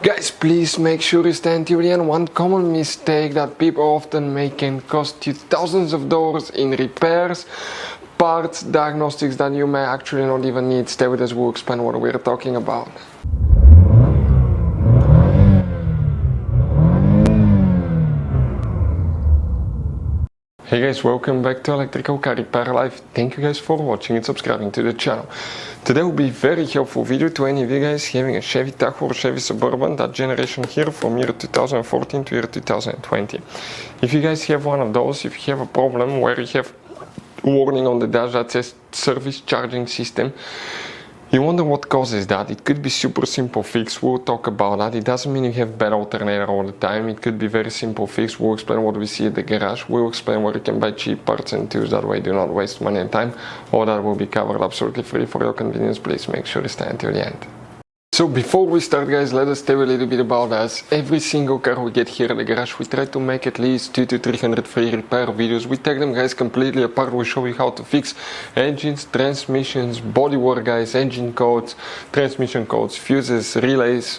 Guys, please make sure you stand till the end. One common mistake that people often make can cost you thousands of dollars in repairs, parts, diagnostics that you may actually not even need. Stay with us, we'll explain what we're talking about. Hey guys, welcome back to Electrical Car Repair Live. Thank you guys for watching and subscribing to the channel. Today will be a very helpful video to any of you guys having a Chevy Tahoe or Chevy Suburban, that generation here from year 2014 to year 2020. If you guys have one of those, if you have a problem where you have warning on the dash that says service charging system, you wonder what causes that. It could be super simple fix, we'll talk about that. It doesn't mean you have bad alternator all the time. It could be very simple fix. We'll explain what we see at the garage. We'll explain where you can buy cheap parts and tools, that way do not waste money and time. All that will be covered absolutely free for your convenience. Please make sure to stay until the end. So before we start, guys, let us tell you a little bit about us. Every single car we get here at the garage, we try to make at least 200 to 300 free repair videos. We take them, guys, completely apart. We show you how to fix engines, transmissions, bodywork, guys, engine codes, transmission codes, fuses, relays,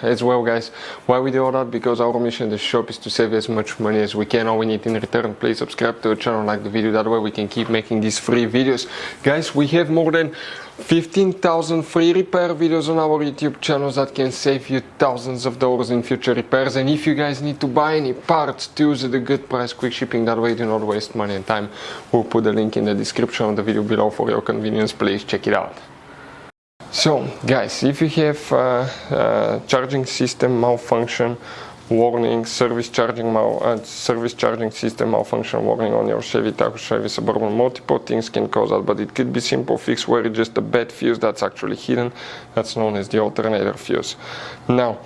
as well, guys. Why we do all that? Because our mission in the shop is to save as much money as we can. All we need in return, please subscribe to the channel, like the video, that way we can keep making these free videos. Guys, we have more than 15,000 free repair videos on our YouTube channels that can save you thousands of dollars in future repairs. And if you guys need to buy any parts, tools at a good price, quick shipping, that way do not waste money and time. We'll put the link in the description of the video below for your convenience. Please check it out. So guys, if you have charging system malfunction warning, service charging system malfunction warning on your Chevy Tahoe, Chevy Suburban, multiple things can cause that, but it could be simple fix where it's just a bad fuse that's actually hidden. That's known as the alternator fuse. Now,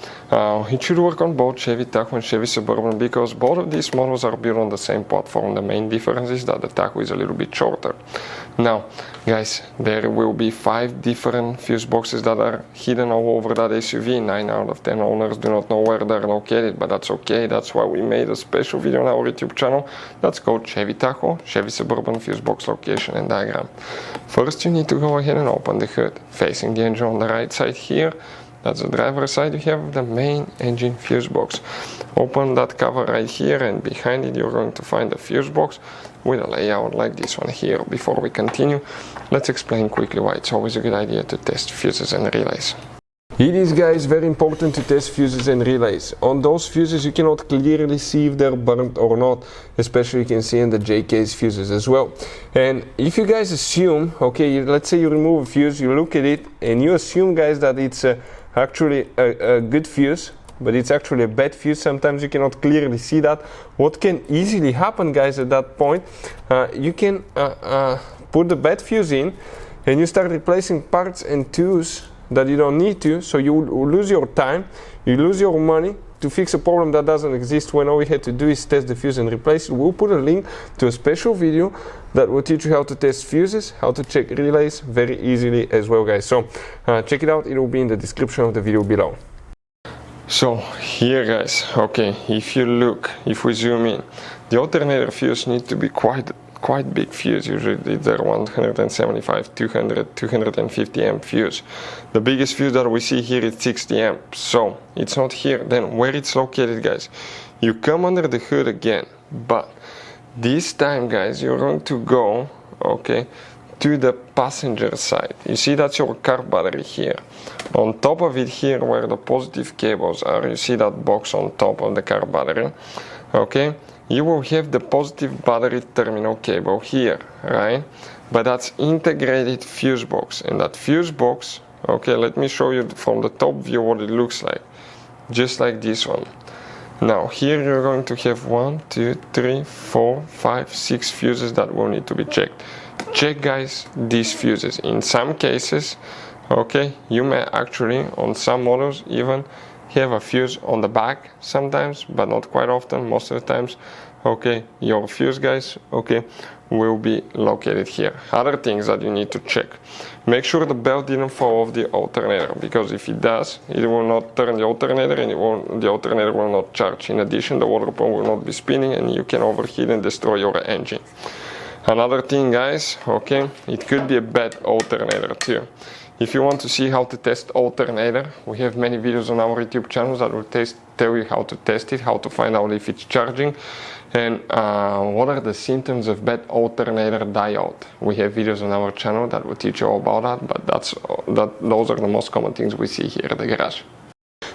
it should work on both Chevy Tahoe and Chevy Suburban because both of these models are built on the same platform. The main difference is that the Tahoe is a little bit shorter. Now, guys, there will be 5 different fuse boxes that are hidden all over that SUV. 9 out of 10 owners do not know where they're located, but that's okay. That's why we made a special video on our YouTube channel that's called Chevy Tahoe, Chevy Suburban fuse box location and diagram. First, you need to go ahead and open the hood. Facing the engine on the right side here, that's the driver's side, you have the main engine fuse box. Open that cover right here, and behind it you're going to find a fuse box with a layout like this one here. Before we continue, let's explain quickly why it's always a good idea to test fuses and relays. It is, guys, very important to test fuses and relays. On those fuses you cannot clearly see if they're burnt or not, especially you can see in the JK's fuses as well. And if you guys assume, okay, let's say you remove a fuse, you look at it and you assume, guys, that it's actually a good fuse, but it's actually a bad fuse. Sometimes you cannot clearly see that. What can easily happen, guys, at that point, you can put the bad fuse in and you start replacing parts and tools that you don't need to, so you will lose your time, you lose your money to fix a problem that doesn't exist, when all we had to do is test the fuse and replace it. We'll put a link to a special video that will teach you how to test fuses, how to check relays very easily as well, guys. So check it out, it will be in the description of the video below. So here, guys, okay, if we zoom in, the alternator fuse needs to be quite big fuse. Usually they're 175, 200, 250 amp fuse. The biggest fuse that we see here is 60 amp, so it's not here. Then where it's located, guys, you come under the hood again, but this time, guys, you're going to go, okay, to the passenger side. You see that's your car battery here. On top of it here, where the positive cables are, you see that box on top of the car battery, okay? You will have the positive battery terminal cable here, right? But that's integrated fuse box, and that fuse box, okay, let me show you from the top view what it looks like, just like this one. Now here you're going to have 1, 2, 3, 4, 5, 6 fuses that will need to be checked. Check, guys, these fuses. In some cases, okay, you may actually, on some models, even have a fuse on the back sometimes, but not quite often. Most of the times, okay, your fuse, guys, okay, will be located here. Other things that you need to check: make sure the belt didn't fall off the alternator, because if it does, it will not turn the alternator, and the alternator will not charge. In addition, the water pump will not be spinning, and you can overheat and destroy your engine. Another thing, guys, okay, it could be a bad alternator too. If you want to see how to test alternator, we have many videos on our YouTube channels that will tell you how to test it, how to find out if it's charging, and what are the symptoms of bad alternator diode. We have videos on our channel that will teach you all about that, but those are the most common things we see here at the garage.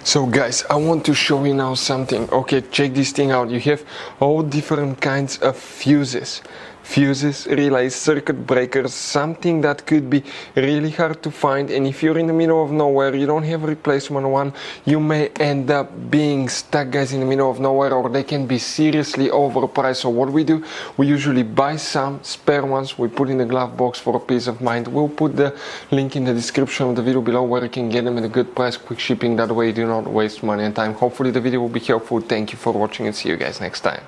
So guys, I want to show you now something. Okay, check this thing out. You have all different kinds of fuses, relays, circuit breakers, something that could be really hard to find, and if you're in the middle of nowhere, you don't have a replacement one, you may end up being stuck, guys, in the middle of nowhere, or they can be seriously overpriced. So what we do, we usually buy some spare ones, we put in the glove box for a peace of mind. We'll put the link in the description of the video below where you can get them at a good price, quick shipping, that way you do not waste money and time. Hopefully the video will be helpful. Thank you for watching and see you guys next time.